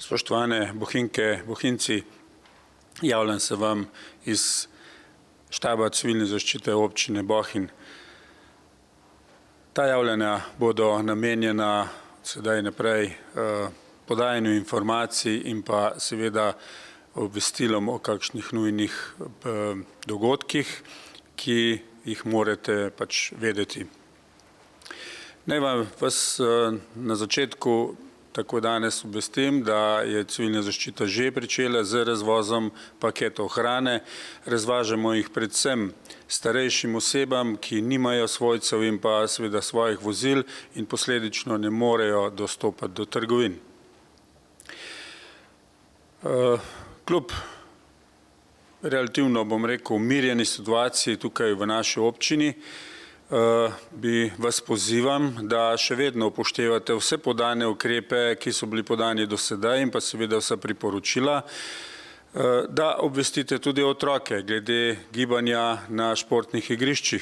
Spoštovane bohinjke, bohinjci, javljam se vam iz štaba civilne zaščite občine Bohinj. Ta javljanja bodo namenjena sedaj naprej podajanju informacij in pa seveda obvestilom o kakšnih nujnih dogodkih, ki jih morate pač vedeti. Naj vas na začetku tako danes obvestim, da je civilna zaščita že pričela z razvozom paketov hrane. Razvažamo jih predvsem starejšim osebam, ki nimajo svojcev in pa seveda svojih vozil in posledično ne morejo dostopati do trgovin. Kljub relativno, bom rekel, umirjeni situaciji tukaj v naši občini, bi vas pozivam, da še vedno upoštevate vse podane ukrepe, ki so bili podani do sedaj in pa seveda vsa priporočila, da obvestite tudi otroke glede gibanja na športnih igriščih.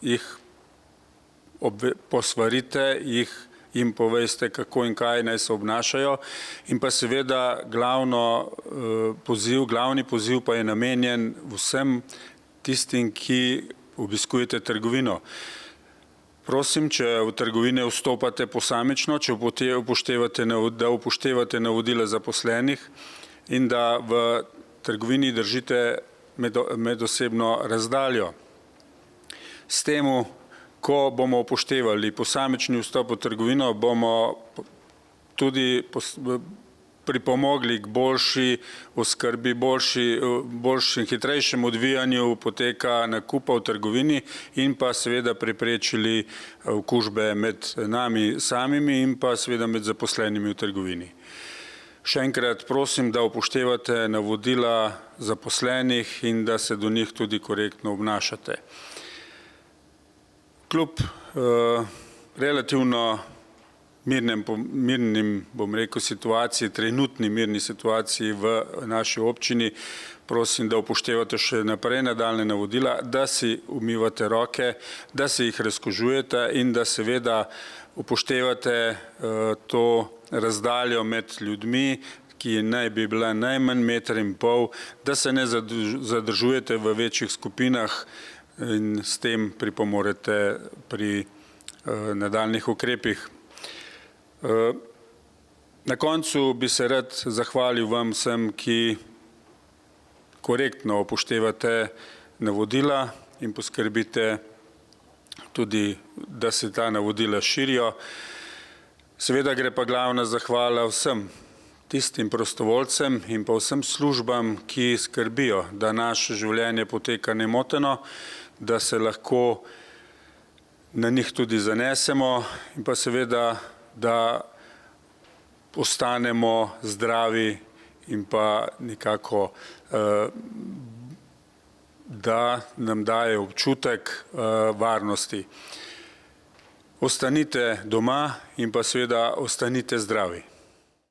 Jih posvarite, jim poveste, kako in kaj naj se obnašajo in pa seveda glavni poziv pa je namenjen vsem tistim, ki obiskujete trgovino. Prosim, če v trgovine vstopate posamično, da upoštevate navodila zaposlenih in da v trgovini držite medosebno razdaljo. S tem, ko bomo upoštevali posamični vstop v trgovino, bomo tudi pripomogli k boljši oskrbi, boljšem, hitrejšem odvijanju poteka nakupa v trgovini in pa seveda preprečili okužbe med nami samimi in pa seveda med zaposlenimi v trgovini. Še enkrat prosim, da upoštevate navodila zaposlenih in da se do njih tudi korektno obnašate. Kljub relativno mirnim, bom rekel, situaciji, trenutni mirni situaciji v naši občini, prosim, da upoštevate še naprej nadaljnja navodila, da si umivate roke, da se jih razkužujete in da seveda upoštevate to razdaljo med ljudmi, ki naj bi bila najmanj 1,5 metra, da se ne zadržujete v večjih skupinah in s tem pripomorete pri nadaljnih ukrepih. Na koncu bi se rad zahvalil vam vsem, ki korektno upoštevate navodila in poskrbite tudi, da se ta navodila širijo. Seveda gre pa glavna zahvala vsem tistim prostovoljcem in pa vsem službam, ki skrbijo, da naše življenje poteka nemoteno, da se lahko na njih tudi zanesemo in pa seveda, da ostanemo zdravi in pa nekako, da nam daje občutek varnosti. Ostanite doma in pa seveda ostanite zdravi.